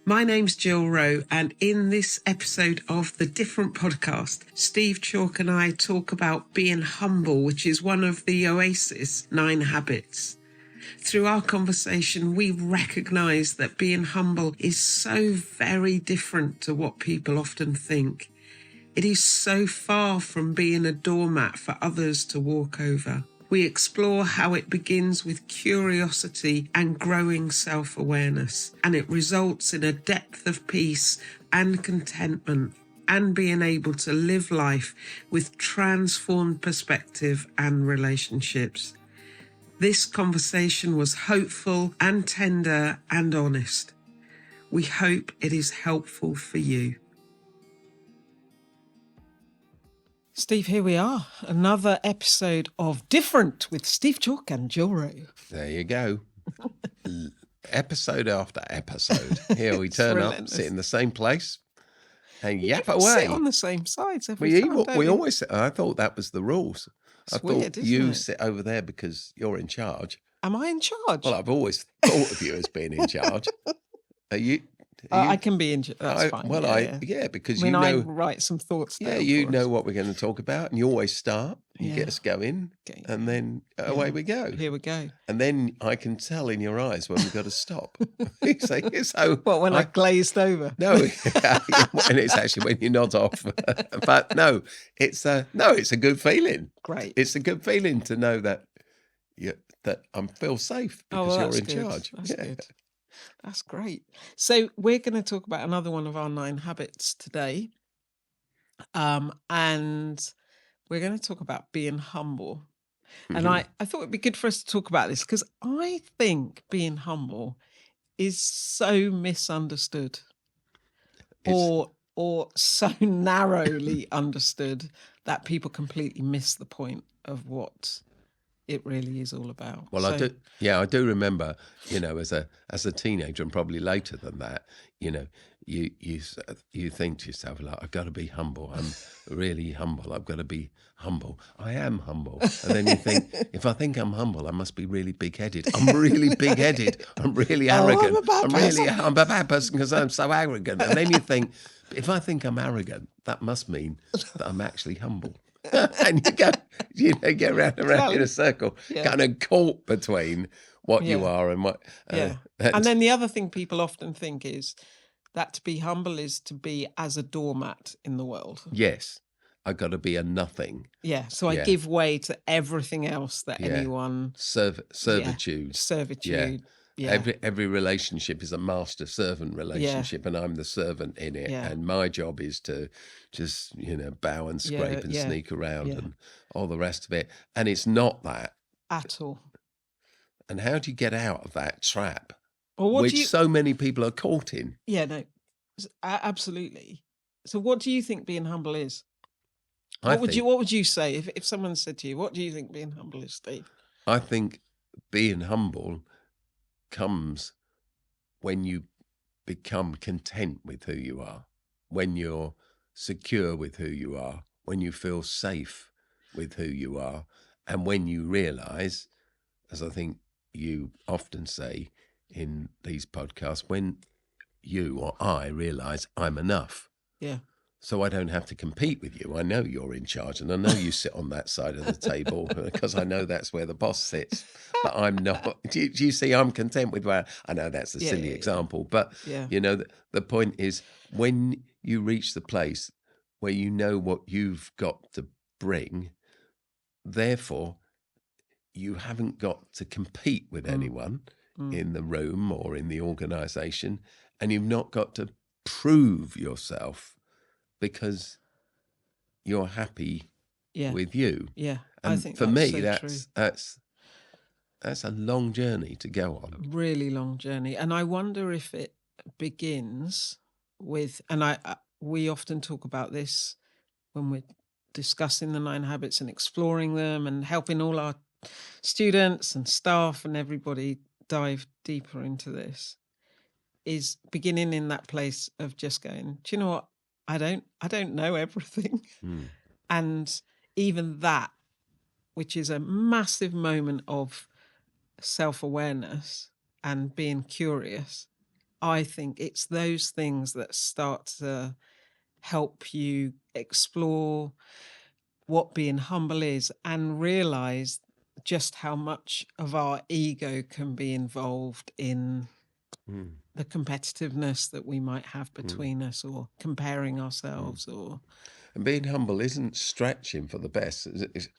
My name's Jill Rowe, and in this episode of the Different podcast, Steve Chalke and I talk about being humble, which is one of the Oasis 9 habits. Through our conversation, we recognise that being humble is so very different to what people often think. It is so far from being a doormat for others to walk over. We explore how it begins with curiosity and growing self-awareness, and it results in a depth of peace and contentment, and being able to live life with transformed perspective and relationships. This conversation was hopeful and tender and honest. We hope it is helpful for you. Steve, here we are. Another episode of Different with Steve Chalke and Jill Rowe. There you go. Episode after episode. Here we turn up, sit in the same place, and yap away. Sit on the same sides every time. We always sit. I thought that was the rules. It's weird, thought you sit over there because you're in charge. Am I in charge? Well, I've always thought of you as being in charge. Are you? I can be in charge. That's fine. Well, because I write some thoughts down. Yeah, you know what we're going to talk about, and you always start. You get us going, and then away we go. Here we go. And then I can tell in your eyes when we've got to stop. You say, so. What, when I glazed over? No, and it's actually when you nod off. But no, it's a good feeling. Great. It's a good feeling to know that I feel safe because you're in charge. That's good. That's great. So we're going to talk about another one of our 9 habits today. And we're going to talk about being humble. Mm-hmm. And I thought it'd be good for us to talk about this because I think being humble is so misunderstood or so narrowly understood that people completely miss the point of what it really is all about. Well, I do remember, as a teenager and probably later than that, you think to yourself, like, I've got to be humble. I'm really humble. I've got to be humble. I am humble. And then you think, if I think I'm humble, I must be really big-headed. I'm really big-headed. I'm really arrogant. I'm a bad person because I'm so arrogant. And then you think, if I think I'm arrogant, that must mean that I'm actually humble. And you get round in a circle, kind of caught between what you are and what. And then the other thing people often think is that to be humble is to be as a doormat in the world. Yes, I've got to be a nothing. Yeah, so I give way to everything else that anyone. Servitude. Servitude. Yeah. Every relationship is a master-servant relationship, and I'm the servant in it. Yeah. And my job is to just, bow and scrape and sneak around and all the rest of it. And it's not that. At all. And how do you get out of that trap, which so many people are caught in? Yeah, no, absolutely. So what do you think being humble is? What would you say if someone said to you, what do you think being humble is, Steve? I think being humble comes when you become content with who you are, when you're secure with who you are, when you feel safe with who you are, and when you realise, as I think you often say in these podcasts, when you or I realise I'm enough. Yeah. So I don't have to compete with you. I know you're in charge, and I know you sit on that side of the table because I know that's where the boss sits. But I'm not. Do you see? I'm content with where. I know that's a silly example, but the point is when you reach the place where you know what you've got to bring, therefore you haven't got to compete with anyone in the room or in the organisation, and you've not got to prove yourself. Because you're happy with you. Yeah, and I think for me, so that's a long journey to go on. A really long journey, and I wonder if it begins with. And we often talk about this when we're discussing the 9 habits and exploring them, and helping all our students and staff and everybody dive deeper into this. Is beginning in that place of just going, do you know what? I don't know everything. And even that, which is a massive moment of self-awareness and being curious, I think it's those things that start to help you explore what being humble is and realize just how much of our ego can be involved in the competitiveness that we might have between us, or comparing ourselves, or And being humble isn't stretching for the best.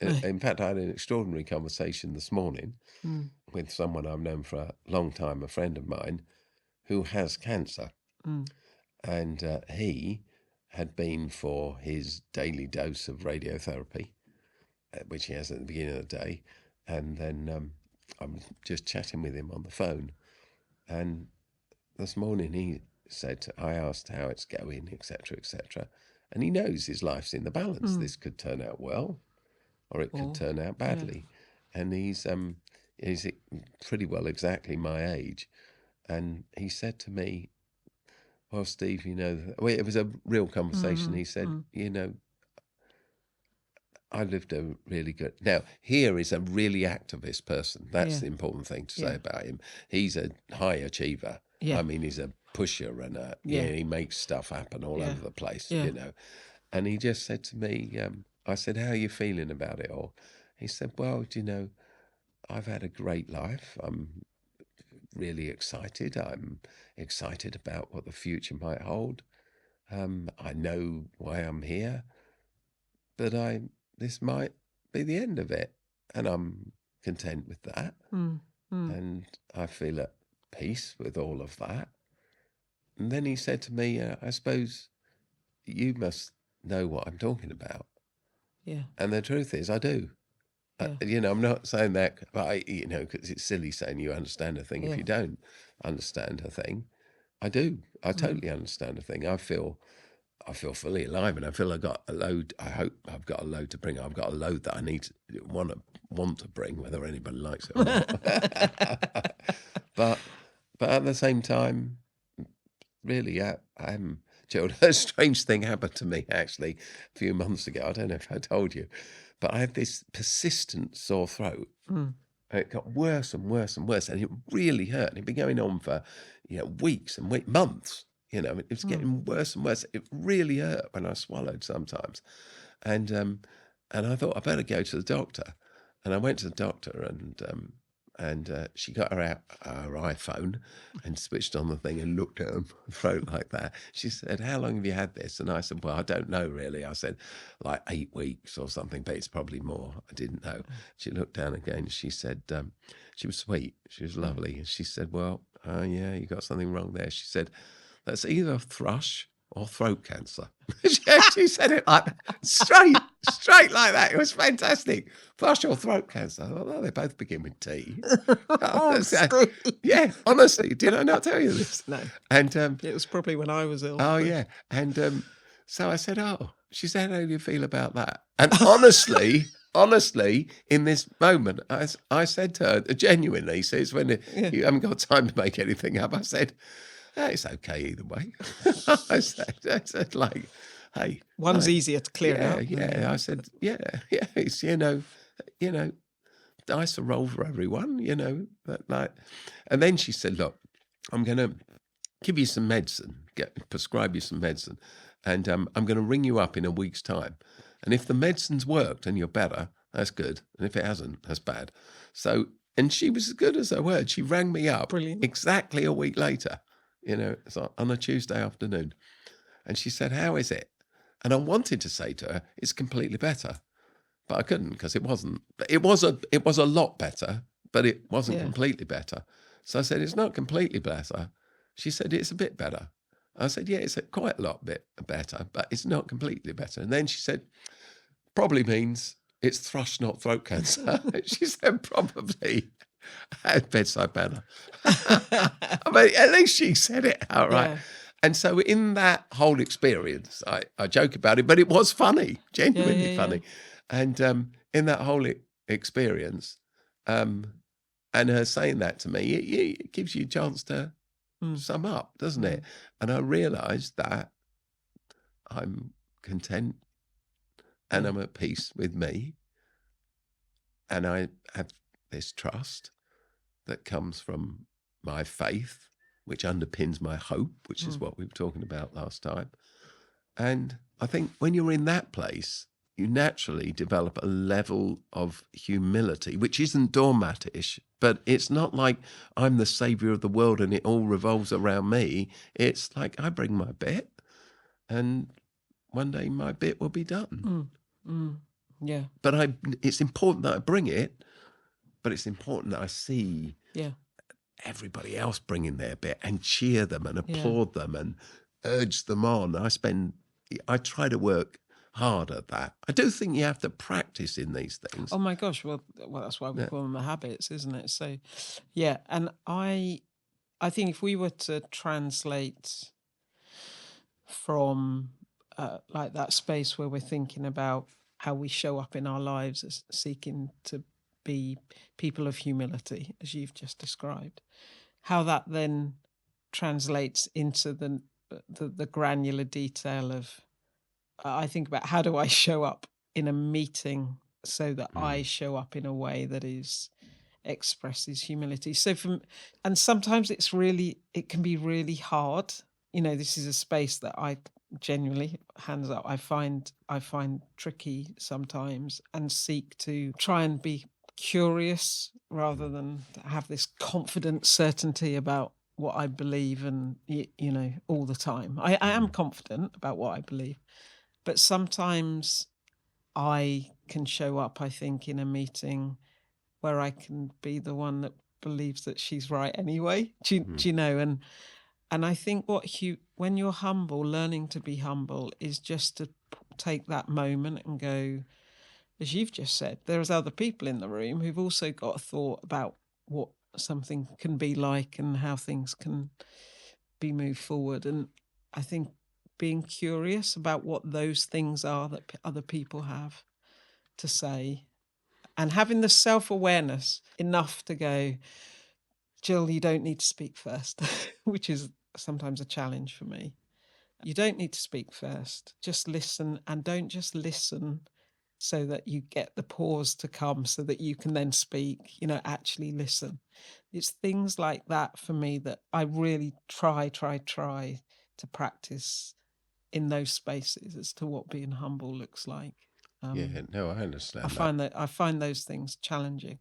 In fact, I had an extraordinary conversation this morning with someone I've known for a long time, a friend of mine, who has cancer. And he had been for his daily dose of radiotherapy, which he has at the beginning of the day. And then I'm just chatting with him on the phone. And this morning he said, I asked how it's going, etc., etc. And he knows his life's in the balance. This could turn out well, or it could turn out badly. And he's pretty well exactly my age. And he said to me, well, Steve, it was a real conversation. He said, I lived a really good... Now, here is a really activist person. That's the important thing to say about him. He's a high achiever. I mean, he's a pusher and he makes stuff happen all over the place, And he just said to me, I said, how are you feeling about it all? He said, well, I've had a great life. I'm really excited. I'm excited about what the future might hold. I know why I'm here, but this might be the end of it, and I'm content with that. And I feel at peace with all of that. And then he said to me, I suppose you must know what I'm talking about. Yeah. And the truth is, I do. I'm not saying that, but because it's silly saying you understand a thing if you don't understand a thing. I do. I totally understand a thing. I feel fully alive, and I feel I got a load. I hope I've got a load to bring. I've got a load that I need to want to bring, whether anybody likes it or not. but at the same time, really, I'm. A strange thing happened to me actually a few months ago. I don't know if I told you, but I had this persistent sore throat. And it got worse and worse and worse, and it really hurt. And it'd been going on for weeks and months. It was getting worse and worse. It really hurt when I swallowed sometimes, and I thought I better go to the doctor. And I went to the doctor, and she got her iPhone and switched on the thing and looked at her throat like that. She said, how long have you had this? And I said, well, I don't know really. I said, like 8 weeks or something, but it's probably more. I didn't know. She looked down again. She said, she was sweet. She was lovely. And she said, well, yeah, you got something wrong there. She said, that's either thrush or throat cancer. She said it like that, straight like that. It was fantastic. Thrush or throat cancer. I thought, well, they both begin with T. Yeah, honestly, did I not tell you this? No. And it was probably when I was ill. Oh, yeah. And so I said, oh, she said, how do you feel about that? And honestly, in this moment, I said to her, genuinely, says when you haven't got time to make anything up, I said, it's okay either way. I said, like, hey. One's easier to clear out. Yeah. I said, it's, dice a roll for everyone, but like, and then she said, look, I'm going to give you some medicine, prescribe you some medicine, and I'm going to ring you up in a week's time. And if the medicine's worked and you're better, that's good. And if it hasn't, that's bad. So, and she was as good as her word. She rang me up exactly a week later. It's on a Tuesday afternoon. And she said, how is it? And I wanted to say to her, it's completely better. But I couldn't, because it wasn't. It was a lot better, but it wasn't completely better. So I said, it's not completely better. She said, it's a bit better. I said, yeah, it's quite a lot bit better, but it's not completely better. And then she said, probably means it's thrush, not throat cancer. She said, probably. At bedside manner. I mean, at least she said it outright. Yeah. And so in that whole experience, I joke about it, but it was funny, genuinely funny. And in that whole experience, and her saying that to me, it gives you a chance to sum up, doesn't it? And I realised that I'm content and I'm at peace with me. And I have this trust that comes from my faith which underpins my hope, which is what we were talking about last time. And I think when you're in that place, you naturally develop a level of humility, which isn't doormatish, but it's not like I'm the saviour of the world and it all revolves around me. It's like I bring my bit, and one day my bit will be done. Yeah. But it's important that I bring it, but it's important that I see everybody else bringing their bit and cheer them and applaud them and urge them on. I try to work hard at that. I do think you have to practice in these things. Oh my gosh! Well, that's why we call them the habits, isn't it? So, yeah. And I think if we were to translate from like that space where we're thinking about how we show up in our lives as seeking to be people of humility, as you've just described, how that then translates into the granular detail of, I think about how do I show up in a meeting so that I show up in a way that expresses humility. So and sometimes it can be really hard. This is a space that I genuinely, hands up, I find tricky sometimes, and seek to try and be curious rather than have this confident certainty about what I believe, and all the time. I am confident about what I believe, but sometimes I can show up, I think, in a meeting where I can be the one that believes that she's right anyway. Do you know? And I think when you're humble, learning to be humble is just to take that moment and go, as you've just said, there's other people in the room who've also got a thought about what something can be like and how things can be moved forward. And I think being curious about what those things are that other people have to say, and having the self-awareness enough to go, Jill, you don't need to speak first, which is sometimes a challenge for me. You don't need to speak first. Just listen, and don't just listen so that you get the pause to come so that you can then speak, actually listen. It's things like that for me that I really try to practice in those spaces as to what being humble looks like. I understand. I find those things challenging.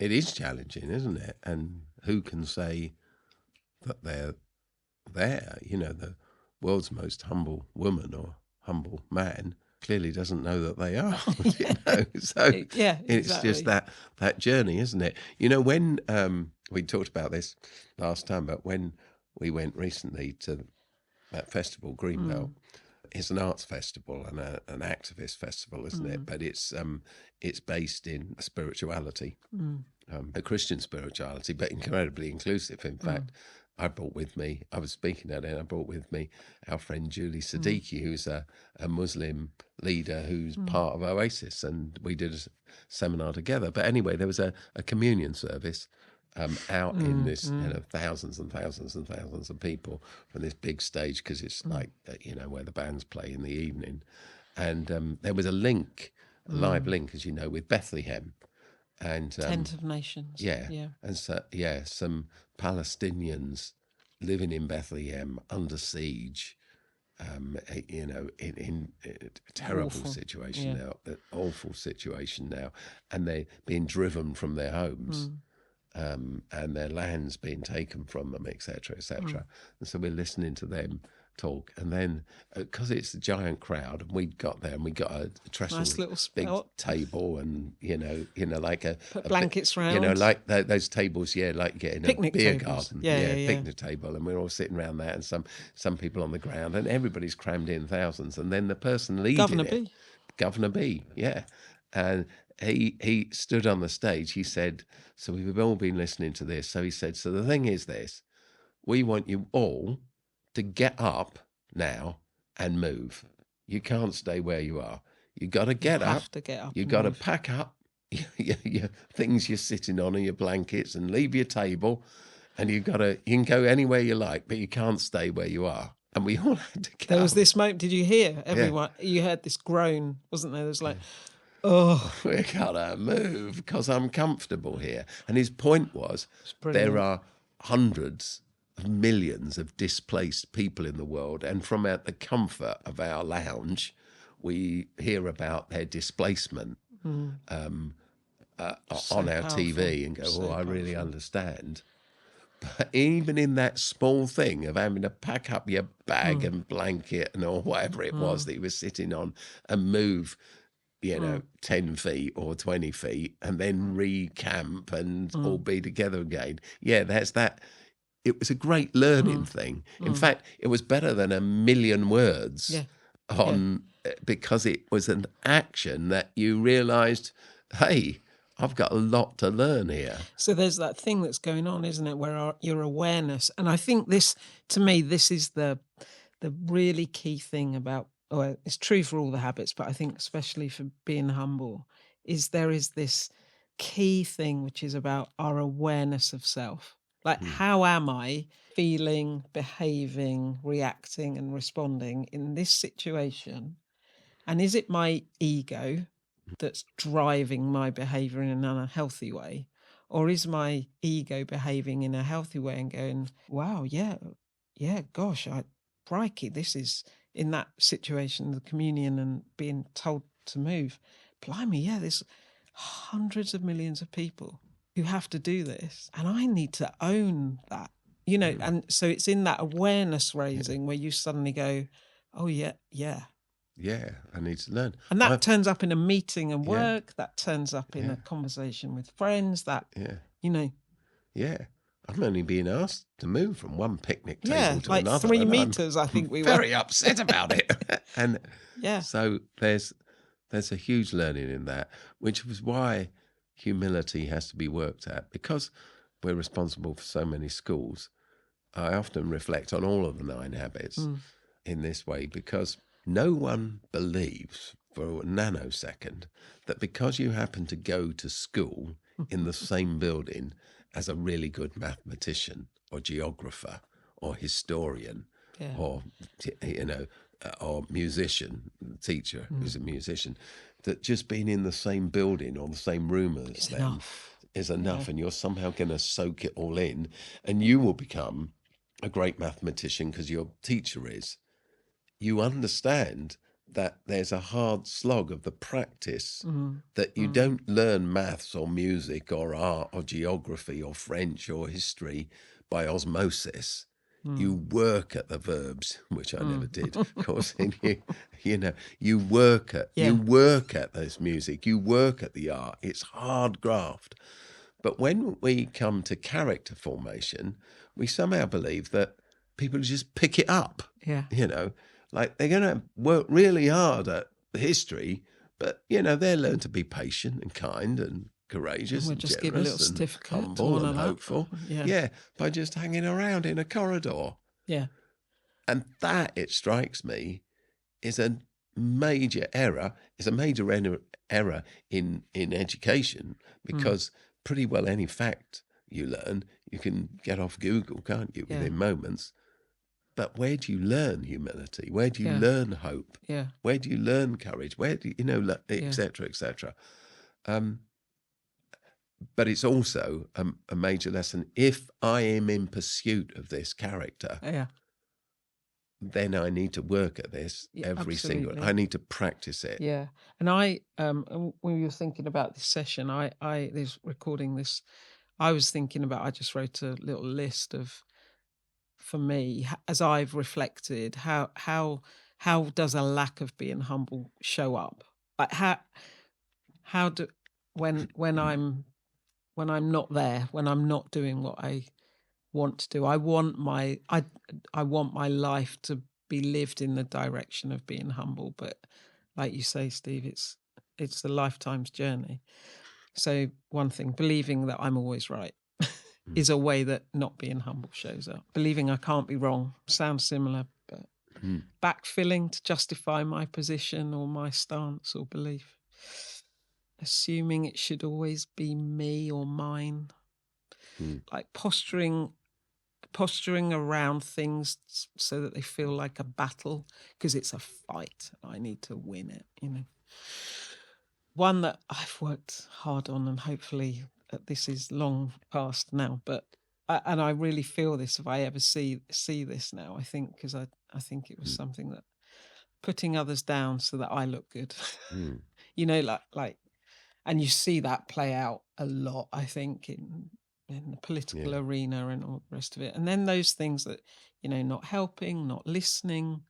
It is challenging, isn't it? And who can say that they're there? The world's most humble woman or humble man clearly doesn't know that they are. So it's just that journey, isn't it? When we talked about this last time, but when we went recently to that festival, Greenbelt, it's an arts festival and an activist festival, isn't it? But it's based in spirituality, a Christian spirituality, but incredibly inclusive. In fact, I was speaking at it, I brought with me our friend Julie Siddiqui, who's a Muslim leader who's part of Oasis, and we did a seminar together. But anyway, there was a communion service out in this, thousands and thousands and thousands of people from this big stage, because it's like, where the bands play in the evening. And there was a live link, as you know, with Bethlehem. And Tent of Nations. Yeah. And so, some Palestinians living in Bethlehem under siege, in a terrible situation now, an awful situation now, and they're being driven from their homes. And their land's being taken from them, etc., etc. And so we're listening to them talk, and then because it's a giant crowd, and we got there and we got a trestle, nice little big table, and like put blankets round, like those tables, like getting picnic a beer tables. garden, Yeah. picnic table, and we're all sitting around that, and some people on the ground, and everybody's crammed in thousands, and then the person leading Governor B, and he stood on the stage. He said, so we've all been listening to this. So he said, so the thing is this, we want you all to get up now and move. You can't stay where you are. You got to get up. You got to pack up your things you're sitting on and your blankets, and leave your table. And you can go anywhere you like, but you can't stay where you are. And we all had to get There was up. this moment. Did you hear everyone? Yeah. You heard this groan, wasn't there? There was like, oh, we gotta move because I'm comfortable here. And his point was, there are hundreds of millions of displaced people in the world, and from out the comfort of our lounge, we hear about their displacement on our TV and go, I really understand. But even in that small thing of having to pack up your bag and blanket and or whatever it was that you were sitting on and move, 10 feet or 20 feet and then recamp and all be together again. Yeah, that's that. It was a great learning thing. In fact, it was better than a million words because it was an action that you realised, hey, I've got a lot to learn here. So there's that thing that's going on, isn't it, where your awareness, and I think this, to me, this is the really key thing about, it's true for all the habits, but I think especially for being humble, is there is this key thing which is about our awareness of self. Like, how am I feeling, behaving, reacting and responding in this situation? And is it my ego that's driving my behavior in an unhealthy way? Or is my ego behaving in a healthy way and going, wow, yeah, gosh, crikey, this is, in that situation, the communion and being told to move, blimey, yeah, there's hundreds of millions of people who have to do this, and I need to own that, and so it's in that awareness raising where you suddenly go, oh yeah, I need to learn. and that turns up in a meeting and work, that turns up in a conversation with friends, that, I'm only being asked to move from one picnic table to like another. 3 meters, I think we were. Very upset about it. And so there's a huge learning in that, which was why humility has to be worked at. Because we're responsible for so many schools, I often reflect on all of the 9 habits in this way, because no one believes for a nanosecond that because you happen to go to school in the same building as a really good mathematician or geographer or historian or, or musician, teacher who's a musician, that just being in the same building or the same room as them is enough, and you're somehow going to soak it all in, and you will become a great mathematician because your teacher is. You understand that there's a hard slog of the practice, that you don't learn maths or music or art or geography or French or history by osmosis. You work at the verbs, which I never did, of course. And you work at this music, you work at the art. It's hard graft. But when we come to character formation, we somehow believe that people just pick it up. Like they're going to work really hard at history, but, they'll learn to be patient and kind and courageous and just generous give a little and certificate humble and hopeful. By just hanging around in a corridor. And that, it strikes me, is a major error. It's a major error in education, because pretty well any fact you learn, you can get off Google, can't you, within moments. But where do you learn humility? Where do you learn hope? Where do you learn courage? Where do you, et cetera, et cetera. But it's also a major lesson. If I am in pursuit of this character, then I need to work at this every single. I need to practice it. And I, when we were thinking about this session, I this recording this, I was thinking about. I just wrote a little list of, for me, as I've reflected, how does a lack of being humble show up? Like how do when I'm not there, when I'm not doing what I want to do, I want my life to be lived in the direction of being humble. But like you say, Steve, it's a lifetime's journey. So one thing, believing that I'm always right is a way that not being humble shows up. Believing I can't be wrong sounds similar, but backfilling to justify my position or my stance or belief. Assuming it should always be me or mine. Like posturing around things so that they feel like a battle because it's a fight. I need to win it, One that I've worked hard on, and hopefully this is long past now, but and I really feel this if I ever see this now, I think, because I think it was something that putting others down so that I look good, you know, like, and you see that play out a lot, I think, in the political arena and all the rest of it. And then those things that, you know, not helping, not listening.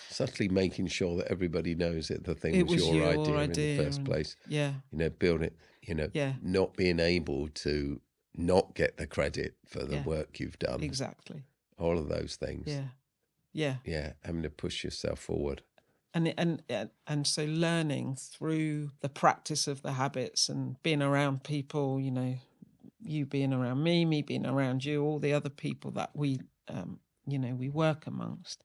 Subtly making sure that everybody knows that the thing It was your idea in the first and, place. Yeah. You know, build it, you know, not being able to not get the credit for the work you've done. Exactly. All of those things. Yeah. Yeah. Yeah. Having to push yourself forward. And so learning through the practice of the habits and being around people, you know, you being around me being around you, all the other people that we, you know, we work amongst,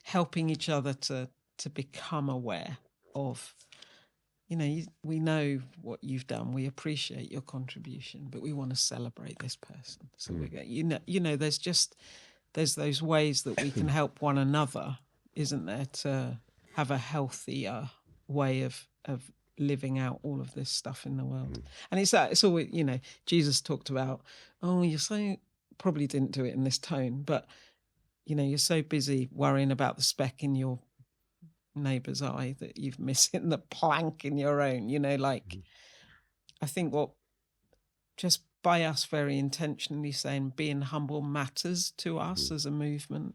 helping each other to become aware of, you know, we know what you've done, we appreciate your contribution, but we want to celebrate this person. So we go, you know, there's those ways that we can help one another, isn't there, to have a healthier way of living out all of this stuff in the world. And it's always, you know, Jesus talked about, oh, you're so, probably didn't do it in this tone, but, you know, you're so busy worrying about the speck in your neighbour's eye that you've missing the plank in your own, you know, like, I think what, just by us very intentionally saying being humble matters to us as a movement,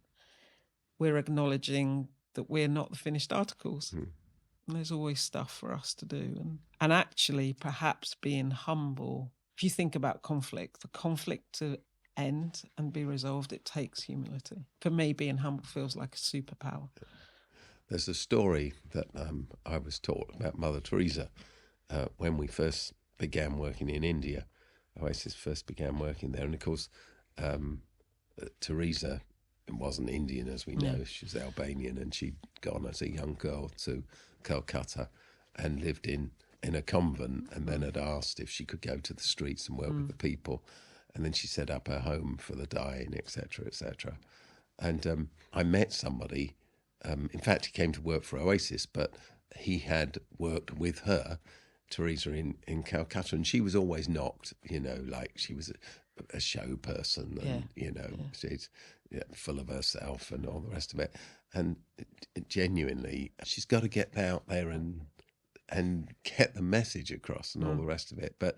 we're acknowledging that we're not the finished articles. And there's always stuff for us to do. And actually, perhaps being humble, if you think about conflict, the conflict to end and be resolved, it takes humility. For me, being humble feels like a superpower. There's a story that I was taught about Mother Teresa when we first began working in India. Oasis first began working there. And of course, Teresa wasn't Indian, as we know. She was Albanian, and she'd gone as a young girl to Calcutta and lived in a convent, and then had asked if she could go to the streets and work with the people. And then she set up her home for the dying, etc., etc. And I met somebody, in fact, he came to work for Oasis, but he had worked with her, Teresa, in Calcutta, and she was always knocked, you know, like she was a show person, and, you know, she's full of herself and all the rest of it. And genuinely, she's got to get out there and get the message across and all the rest of it. But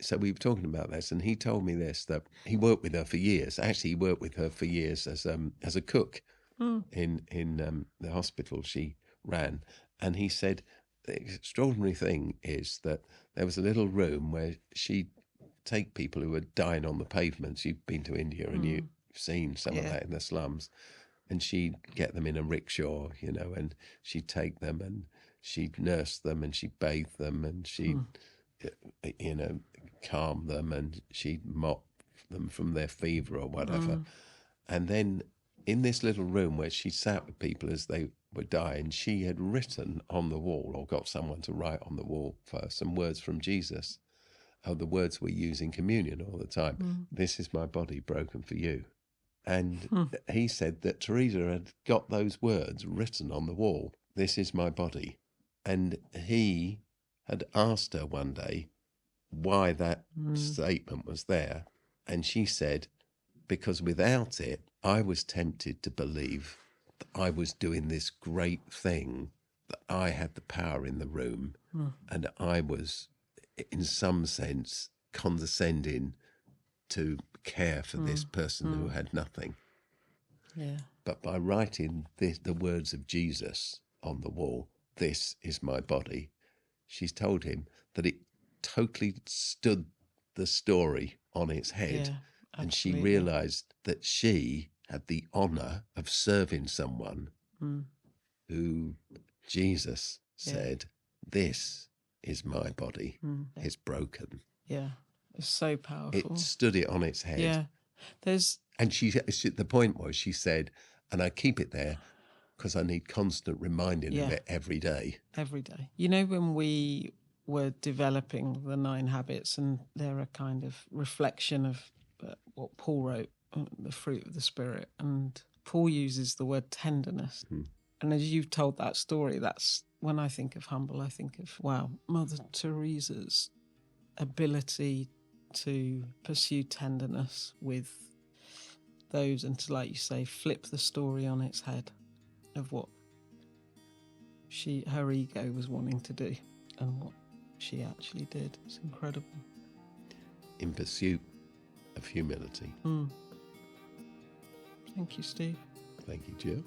so we were talking about this, and he told me this, that he worked with her for years. Actually, he worked with her for years as a cook in the hospital she ran. And he said the extraordinary thing is that there was a little room where she'd take people who were dying on the pavements. You've been to India and you've seen some of that in the slums. And she'd get them in a rickshaw, you know, and she'd take them and she'd nurse them and she'd bathe them and she'd, you know, calm them and she'd mop them from their fever or whatever. And then in this little room where she sat with people as they were dying, she had written on the wall, or got someone to write on the wall for her, some words from Jesus. The words we use in communion all the time. This is my body broken for you. And he said that Teresa had got those words written on the wall. This is my body. And he had asked her one day why that statement was there. And she said, because without it, I was tempted to believe that I was doing this great thing, that I had the power in the room, and I was, in some sense, condescending to care for this person who had nothing. Yeah. But by writing the words of Jesus on the wall, this is my body, she's told him that it totally stood the story on its head. Yeah, and she realised that she had the honour of serving someone who Jesus said, this is my body, it's broken. Yeah, it's so powerful. It stood it on its head. Yeah, And she the point was, she said, and I keep it there because I need constant reminding of it every day. Every day. You know, when we were developing the 9 habits, and they're a kind of reflection of what Paul wrote, the fruit of the Spirit, and Paul uses the word tenderness. And as you've told that story, that's when I think of humble, I think of, wow, Mother Teresa's ability to pursue tenderness with those and to, like you say, flip the story on its head of what her ego was wanting to do and what she actually did. It's incredible. In pursuit of humility. Thank you, Steve. Thank you, Jill.